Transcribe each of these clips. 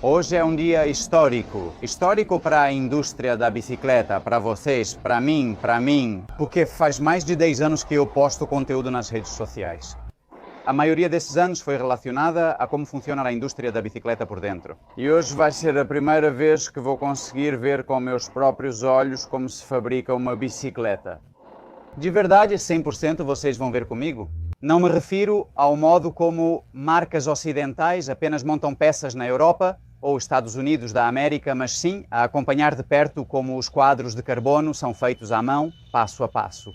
Hoje é um dia histórico. Histórico para a indústria da bicicleta, para vocês, para mim, porque faz mais de 10 anos que eu posto conteúdo nas redes sociais. A maioria desses anos foi relacionada a como funciona a indústria da bicicleta por dentro. E hoje vai ser a primeira vez que vou conseguir ver com meus próprios olhos como se fabrica uma bicicleta. De verdade, 100% vocês vão ver comigo. Não me refiro ao modo como marcas ocidentais apenas montam peças na Europa ou Estados Unidos da América, mas sim a acompanhar de perto como os quadros de carbono são feitos à mão, passo a passo.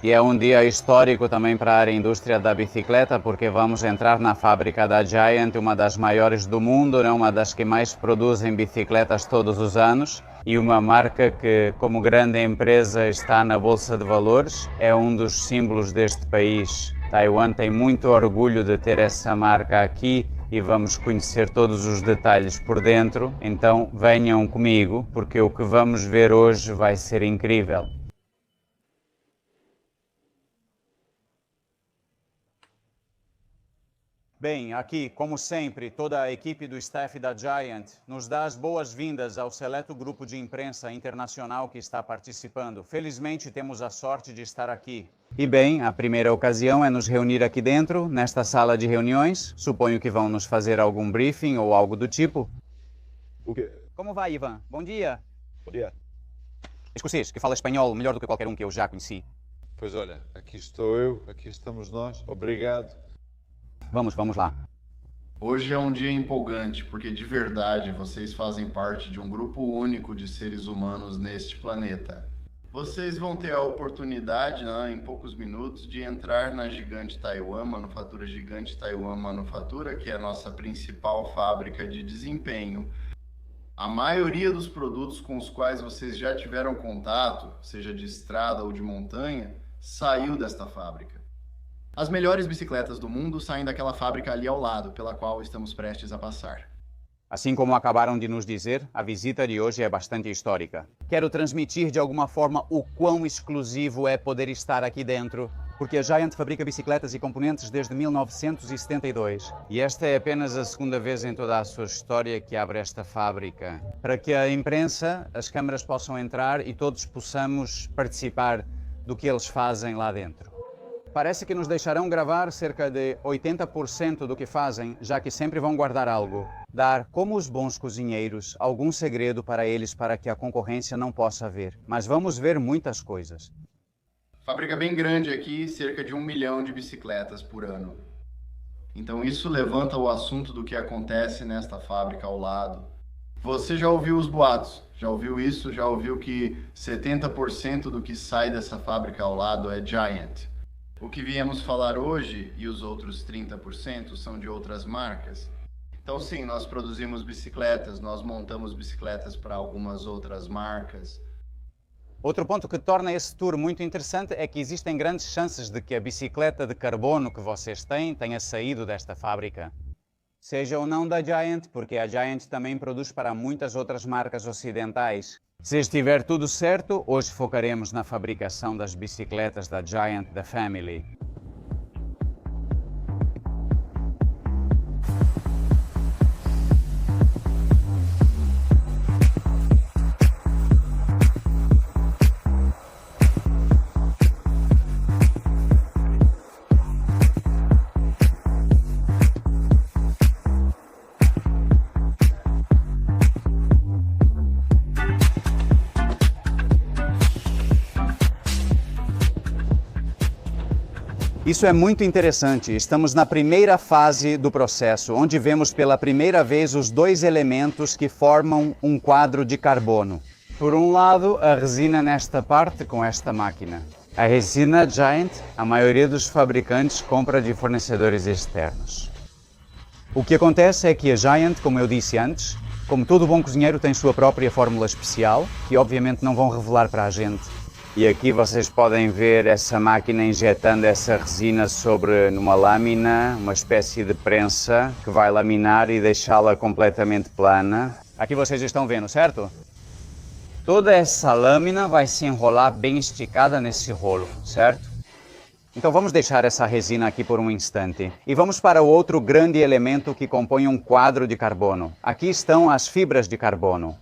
E é um dia histórico também para a indústria da bicicleta, porque vamos entrar na fábrica da Giant, uma das maiores do mundo, uma das que mais produzem bicicletas todos os anos, e uma marca que, como grande empresa, está na Bolsa de Valores, é um dos símbolos deste país. Taiwan tem muito orgulho de ter essa marca aqui e vamos conhecer todos os detalhes por dentro, então venham comigo, porque o que vamos ver hoje vai ser incrível. Bem, aqui, como sempre, toda a equipe do staff da Giant nos dá as boas-vindas ao seleto grupo de imprensa internacional que está participando. Felizmente, temos a sorte de estar aqui. E bem, a primeira ocasião é nos reunir aqui dentro, nesta sala de reuniões. Suponho que vão nos fazer algum briefing ou algo do tipo. O quê? Como vai, Ivan? Bom dia. Bom dia. Escocês, que fala espanhol melhor do que qualquer um que eu já conheci. Pois olha, aqui estou eu, aqui estamos nós. Obrigado. Vamos lá. Hoje é um dia empolgante, porque de verdade vocês fazem parte de um grupo único de seres humanos neste planeta. Vocês vão ter a oportunidade, em poucos minutos, de entrar na Gigante Taiwan, Manufatura Gigante Taiwan Manufatura, que é a nossa principal fábrica de desempenho. A maioria dos produtos com os quais vocês já tiveram contato, seja de estrada ou de montanha, saiu desta fábrica. As melhores bicicletas do mundo saem daquela fábrica ali ao lado, pela qual estamos prestes a passar. Assim como acabaram de nos dizer, a visita de hoje é bastante histórica. Quero transmitir de alguma forma o quão exclusivo é poder estar aqui dentro, porque a Giant fabrica bicicletas e componentes desde 1972. E esta é apenas a segunda vez em toda a sua história que abre esta fábrica, para que a imprensa, as câmaras possam entrar e todos possamos participar do que eles fazem lá dentro. Parece que nos deixarão gravar cerca de 80% do que fazem, já que sempre vão guardar algo. Dar, como os bons cozinheiros, algum segredo para eles para que a concorrência não possa ver. Mas vamos ver muitas coisas. Fábrica bem grande aqui, cerca de 1 milhão de bicicletas por ano. Então isso levanta o assunto do que acontece nesta fábrica ao lado. Você já ouviu os boatos? Já ouviu isso? Já ouviu que 70% do que sai dessa fábrica ao lado é Giant? O que viemos falar hoje e os outros 30% são de outras marcas. Então sim, nós produzimos bicicletas, nós montamos bicicletas para algumas outras marcas. Outro ponto que torna esse tour muito interessante é que existem grandes chances de que a bicicleta de carbono que vocês têm tenha saído desta fábrica. Seja ou não da Giant, porque a Giant também produz para muitas outras marcas ocidentais. Se estiver tudo certo, hoje focaremos na fabricação das bicicletas da Giant da Family. Isso é muito interessante. Estamos na primeira fase do processo, onde vemos pela primeira vez os dois elementos que formam um quadro de carbono. Por um lado, a resina nesta parte com esta máquina. A resina Giant, a maioria dos fabricantes compra de fornecedores externos. O que acontece é que a Giant, como eu disse antes, como todo bom cozinheiro, tem sua própria fórmula especial, que obviamente não vão revelar para a gente. E aqui vocês podem ver essa máquina injetando essa resina numa lâmina, uma espécie de prensa que vai laminar e deixá-la completamente plana. Aqui vocês estão vendo, certo? Toda essa lâmina vai se enrolar bem esticada nesse rolo, certo? Então vamos deixar essa resina aqui por um instante e vamos para o outro grande elemento que compõe um quadro de carbono. Aqui estão as fibras de carbono.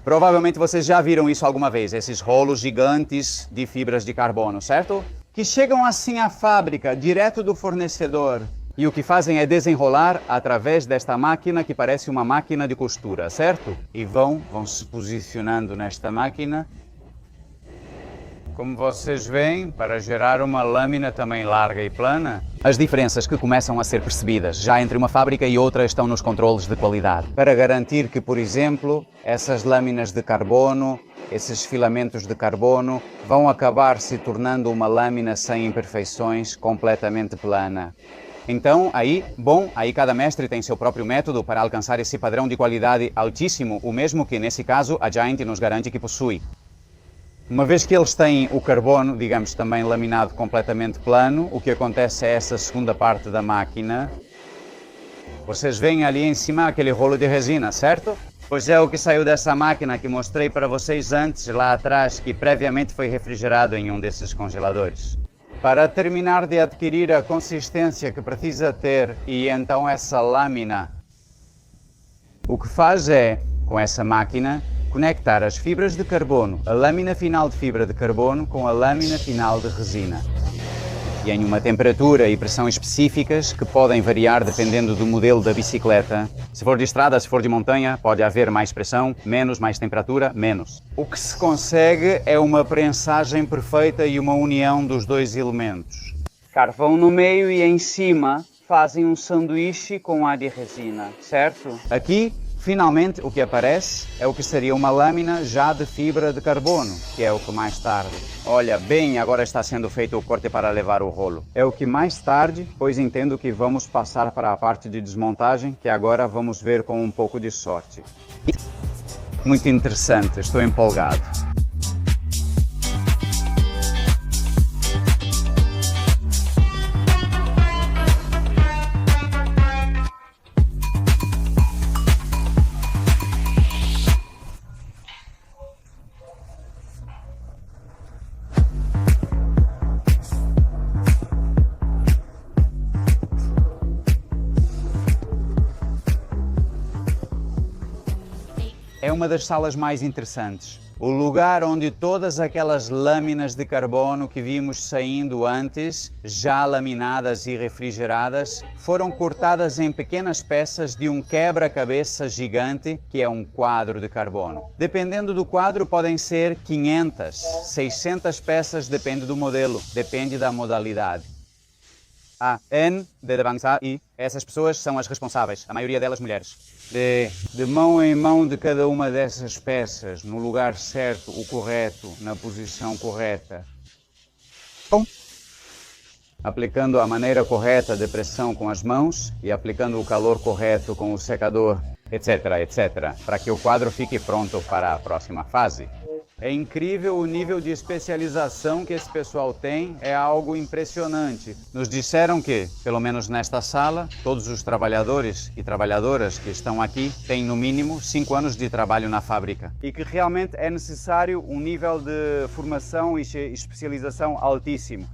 Provavelmente vocês já viram isso alguma vez, esses rolos gigantes de fibras de carbono, certo? Que chegam assim à fábrica, direto do fornecedor. E o que fazem é desenrolar através desta máquina que parece uma máquina de costura, certo? E vão se posicionando nesta máquina, como vocês veem, para gerar uma lâmina também larga e plana. As diferenças que começam a ser percebidas já entre uma fábrica e outra estão nos controles de qualidade. Para garantir que, por exemplo, essas lâminas de carbono, esses filamentos de carbono, vão acabar se tornando uma lâmina sem imperfeições, completamente plana. Então, aí cada mestre tem seu próprio método para alcançar esse padrão de qualidade altíssimo, o mesmo que, nesse caso, a Giant nos garante que possui. Uma vez que eles têm o carbono, digamos, também laminado completamente plano, o que acontece é essa segunda parte da máquina. Vocês veem ali em cima aquele rolo de resina, certo? Pois é o que saiu dessa máquina que mostrei para vocês antes, lá atrás, que previamente foi refrigerado em um desses congeladores. Para terminar de adquirir a consistência que precisa ter e então essa lâmina, o que faz é, com essa máquina, conectar as fibras de carbono, a lâmina final de fibra de carbono com a lâmina final de resina. E em uma temperatura e pressão específicas que podem variar dependendo do modelo da bicicleta. Se for de estrada, se for de montanha, pode haver mais pressão, menos, mais temperatura, menos. O que se consegue é uma prensagem perfeita e uma união dos dois elementos. Carvão no meio e em cima fazem um sanduíche com ar de resina, certo? Aqui, finalmente, o que aparece é o que seria uma lâmina já de fibra de carbono, que é o que mais tarde... Olha, bem, agora está sendo feito o corte para levar o rolo. É o que mais tarde, pois entendo que vamos passar para a parte de desmontagem, que agora vamos ver com um pouco de sorte. Muito interessante, estou empolgado. É uma das salas mais interessantes. O lugar onde todas aquelas lâminas de carbono que vimos saindo antes, já laminadas e refrigeradas, foram cortadas em pequenas peças de um quebra-cabeça gigante, que é um quadro de carbono. Dependendo do quadro, podem ser 500, 600 peças, depende do modelo, depende da modalidade. A N de avançar e essas pessoas são as responsáveis, a maioria delas mulheres. De mão em mão de cada uma dessas peças, no lugar certo, o correto, na posição correta. Aplicando a maneira correta de pressão com as mãos e aplicando o calor correto com o secador, etc, etc, para que o quadro fique pronto para a próxima fase. É incrível o nível de especialização que esse pessoal tem, é algo impressionante. Nos disseram que, pelo menos nesta sala, todos os trabalhadores e trabalhadoras que estão aqui têm no mínimo 5 anos de trabalho na fábrica. E que realmente é necessário um nível de formação e especialização altíssimo.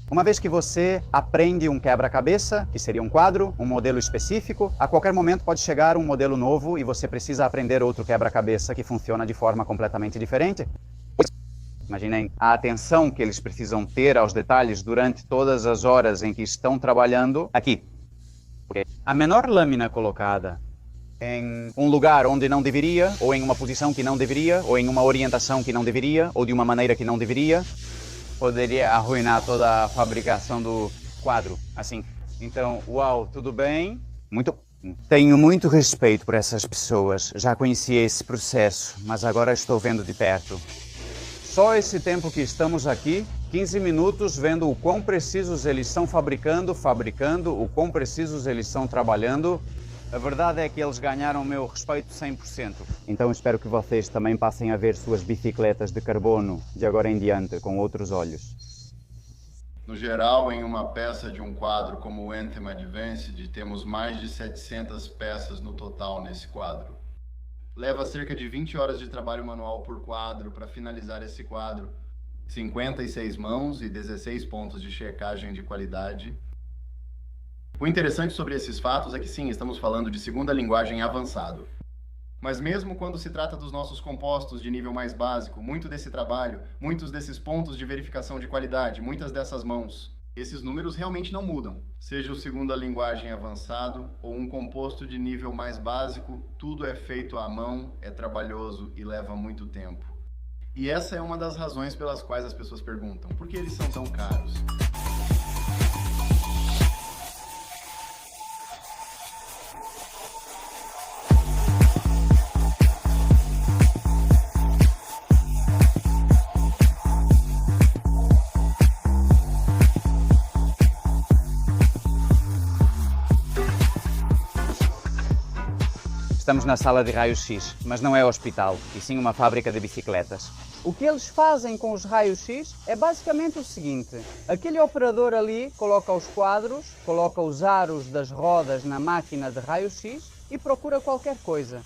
Uma vez que você aprende um quebra-cabeça, que seria um quadro, um modelo específico, a qualquer momento pode chegar um modelo novo e você precisa aprender outro quebra-cabeça que funciona de forma completamente diferente. Imaginem a atenção que eles precisam ter aos detalhes durante todas as horas em que estão trabalhando aqui. A menor lâmina colocada em um lugar onde não deveria, ou em uma posição que não deveria, ou em uma orientação que não deveria, ou de uma maneira que não deveria, poderia arruinar toda a fabricação do quadro, assim. Então, uau, tudo bem? Tenho muito respeito por essas pessoas, já conhecia esse processo, mas agora estou vendo de perto. Só esse tempo que estamos aqui, 15 minutos vendo o quão precisos eles estão fabricando, o quão precisos eles estão trabalhando. A verdade é que eles ganharam o meu respeito 100%. Então espero que vocês também passem a ver suas bicicletas de carbono de agora em diante com outros olhos. No geral, em uma peça de um quadro como o Anthem Advanced, temos mais de 700 peças no total nesse quadro. Leva cerca de 20 horas de trabalho manual por quadro para finalizar esse quadro. 56 mãos e 16 pontos de checagem de qualidade. O interessante sobre esses fatos é que sim, estamos falando de segunda linguagem avançado. Mas mesmo quando se trata dos nossos compostos de nível mais básico, muito desse trabalho, muitos desses pontos de verificação de qualidade, muitas dessas mãos, esses números realmente não mudam. Seja o segunda linguagem avançado ou um composto de nível mais básico, tudo é feito à mão, é trabalhoso e leva muito tempo. E essa é uma das razões pelas quais as pessoas perguntam, por que eles são tão caros? Estamos na sala de raio-x, mas não é hospital, e sim uma fábrica de bicicletas. O que eles fazem com os raios-x é basicamente o seguinte: aquele operador ali coloca os quadros, coloca os aros das rodas na máquina de raio-x e procura qualquer coisa.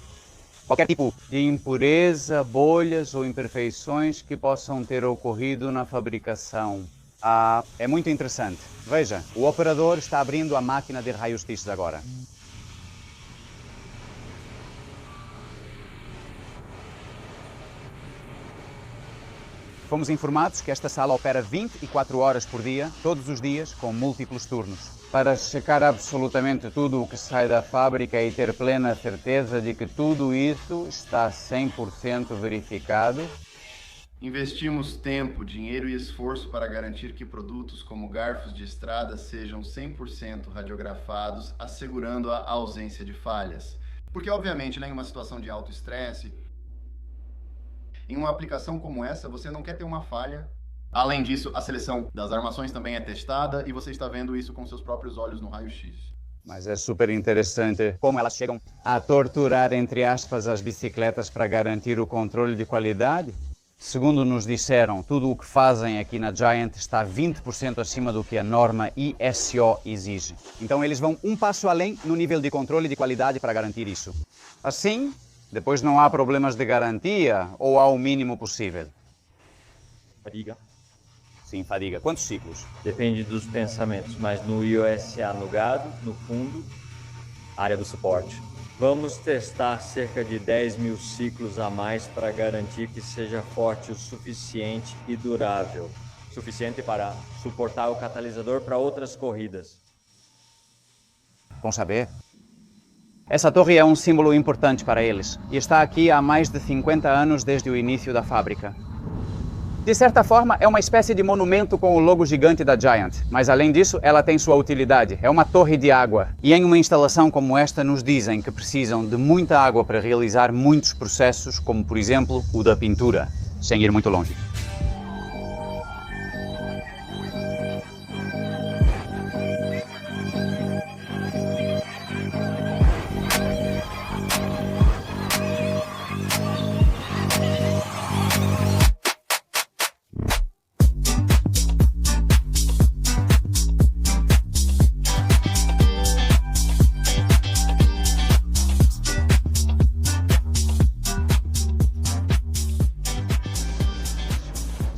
Qualquer tipo de impureza, bolhas ou imperfeições que possam ter ocorrido na fabricação. É muito interessante. Veja, o operador está abrindo a máquina de raios-x agora. Fomos informados que esta sala opera 24 horas por dia, todos os dias, com múltiplos turnos. Para checar absolutamente tudo o que sai da fábrica e ter plena certeza de que tudo isso está 100% verificado. Investimos tempo, dinheiro e esforço para garantir que produtos como garfos de estrada sejam 100% radiografados, assegurando a ausência de falhas. Porque, obviamente, em uma situação de alto estresse, em uma aplicação como essa, você não quer ter uma falha. Além disso, a seleção das armações também é testada e você está vendo isso com seus próprios olhos no raio-x. Mas é super interessante como elas chegam a torturar, entre aspas, as bicicletas para garantir o controle de qualidade. Segundo nos disseram, tudo o que fazem aqui na Giant está 20% acima do que a norma ISO exige. Então eles vão um passo além no nível de controle de qualidade para garantir isso. Assim, depois não há problemas de garantia ou há o mínimo possível? Fadiga. Sim, fadiga. Quantos ciclos? Depende dos pensamentos, mas no IOSA no gado, no fundo, área do suporte. Vamos testar cerca de 10.000 ciclos a mais para garantir que seja forte o suficiente e durável. Suficiente para suportar o catalisador para outras corridas. Bom saber. Essa torre é um símbolo importante para eles e está aqui há mais de 50 anos desde o início da fábrica. De certa forma, é uma espécie de monumento com o logo gigante da Giant, mas além disso, ela tem sua utilidade. É uma torre de água. E em uma instalação como esta, nos dizem que precisam de muita água para realizar muitos processos, como por exemplo o da pintura, sem ir muito longe.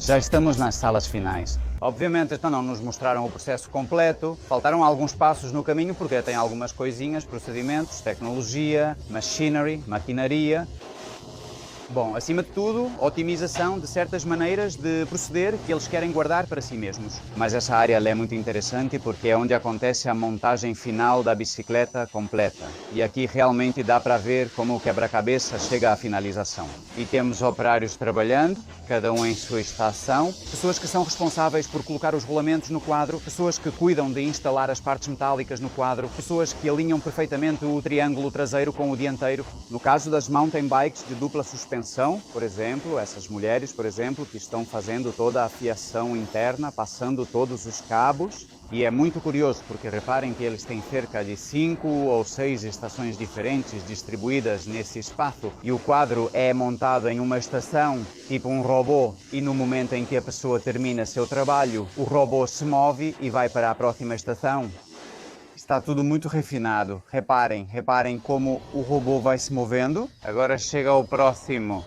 Já estamos nas salas finais. Obviamente não nos mostraram o processo completo, faltaram alguns passos no caminho porque tem algumas coisinhas, procedimentos, tecnologia, maquinaria. Bom, acima de tudo, otimização de certas maneiras de proceder que eles querem guardar para si mesmos. Mas essa área é muito interessante porque é onde acontece a montagem final da bicicleta completa. E aqui realmente dá para ver como o quebra-cabeça chega à finalização. E temos operários trabalhando, cada um em sua estação, pessoas que são responsáveis por colocar os rolamentos no quadro, pessoas que cuidam de instalar as partes metálicas no quadro, pessoas que alinham perfeitamente o triângulo traseiro com o dianteiro. No caso das mountain bikes de dupla suspensão, por exemplo, essas mulheres, por exemplo, que estão fazendo toda a fiação interna, passando todos os cabos. E é muito curioso, porque reparem que eles têm cerca de 5 ou 6 estações diferentes distribuídas nesse espaço. E o quadro é montado em uma estação, tipo um robô. E no momento em que a pessoa termina seu trabalho, o robô se move e vai para a próxima estação. Está tudo muito refinado. Reparem como o robô vai se movendo. Agora chega ao próximo.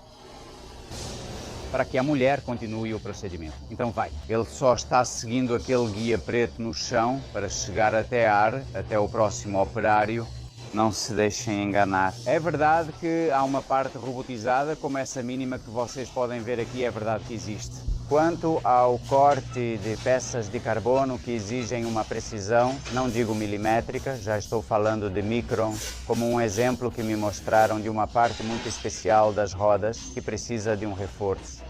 para que a mulher continue o procedimento. Então vai. Ele só está seguindo aquele guia preto no chão para chegar até o próximo operário. Não se deixem enganar. É verdade que há uma parte robotizada, como essa mínima que vocês podem ver aqui, é verdade que existe. Quanto ao corte de peças de carbono que exigem uma precisão, não digo milimétrica, já estou falando de micron, como um exemplo que me mostraram de uma parte muito especial das rodas que precisa de um reforço.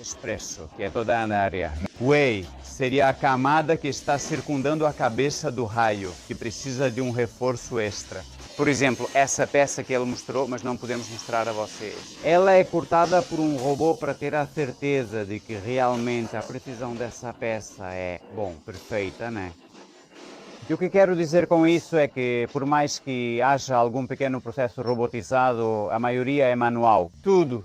Expresso, que é toda a área. Way seria a camada que está circundando a cabeça do raio, que precisa de um reforço extra. Por exemplo, essa peça que ele mostrou, mas não podemos mostrar a vocês. Ela é cortada por um robô para ter a certeza de que realmente a precisão dessa peça é, bom, perfeita, né? E o que quero dizer com isso é que, por mais que haja algum pequeno processo robotizado, a maioria é manual. Tudo,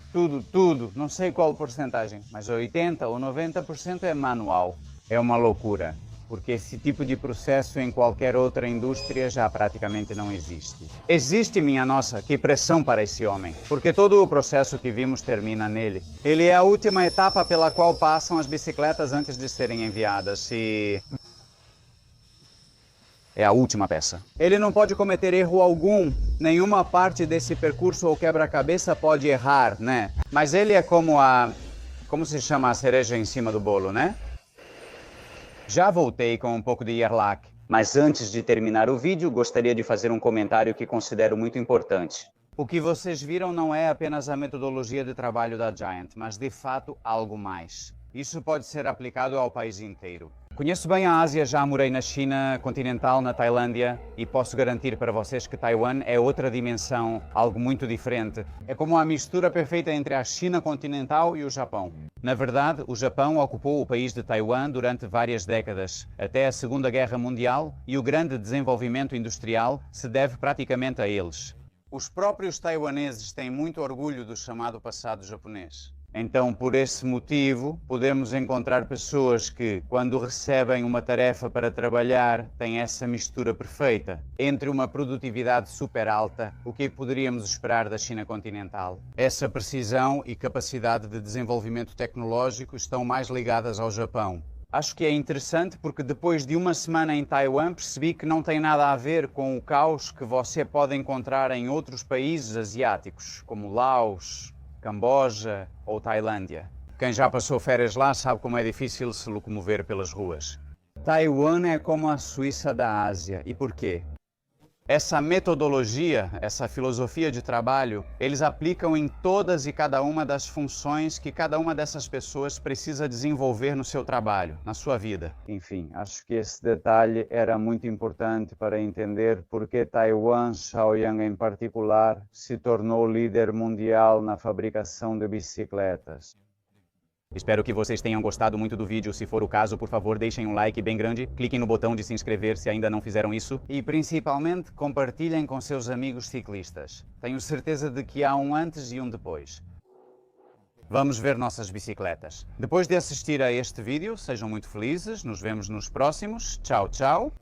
não sei qual porcentagem, mas 80% ou 90% é manual. É uma loucura, porque esse tipo de processo em qualquer outra indústria já praticamente não existe. Existe, minha nossa, que pressão para esse homem, porque todo o processo que vimos termina nele. Ele é a última etapa pela qual passam as bicicletas antes de serem enviadas e... é a última peça. Ele não pode cometer erro algum, nenhuma parte desse percurso ou quebra-cabeça pode errar, né? Mas ele é como como se chama a cereja em cima do bolo, né? Já voltei com um pouco de Yerlac, mas antes de terminar o vídeo, gostaria de fazer um comentário que considero muito importante. O que vocês viram não é apenas a metodologia de trabalho da Giant, mas de fato algo mais. Isso pode ser aplicado ao país inteiro. Conheço bem a Ásia, já morei na China continental, na Tailândia, e posso garantir para vocês que Taiwan é outra dimensão, algo muito diferente. É como a mistura perfeita entre a China continental e o Japão. Na verdade, o Japão ocupou o país de Taiwan durante várias décadas, até a Segunda Guerra Mundial, e o grande desenvolvimento industrial se deve praticamente a eles. Os próprios taiwaneses têm muito orgulho do chamado passado japonês. Então, por esse motivo, podemos encontrar pessoas que, quando recebem uma tarefa para trabalhar, têm essa mistura perfeita entre uma produtividade super alta, o que poderíamos esperar da China continental. Essa precisão e capacidade de desenvolvimento tecnológico estão mais ligadas ao Japão. Acho que é interessante porque depois de uma semana em Taiwan percebi que não tem nada a ver com o caos que você pode encontrar em outros países asiáticos, como Laos, Camboja ou Tailândia. Quem já passou férias lá sabe como é difícil se locomover pelas ruas. Taiwan é como a Suíça da Ásia. E por quê? Essa metodologia, essa filosofia de trabalho, eles aplicam em todas e cada uma das funções que cada uma dessas pessoas precisa desenvolver no seu trabalho, na sua vida. Enfim, acho que esse detalhe era muito importante para entender por que Taiwan, Shaoyang em particular, se tornou líder mundial na fabricação de bicicletas. Espero que vocês tenham gostado muito do vídeo. Se for o caso, por favor, deixem um like bem grande, cliquem no botão de se inscrever se ainda não fizeram isso e, principalmente, compartilhem com seus amigos ciclistas. Tenho certeza de que há um antes e um depois. Vamos ver nossas bicicletas. Depois de assistir a este vídeo, sejam muito felizes. Nos vemos nos próximos. Tchau, tchau.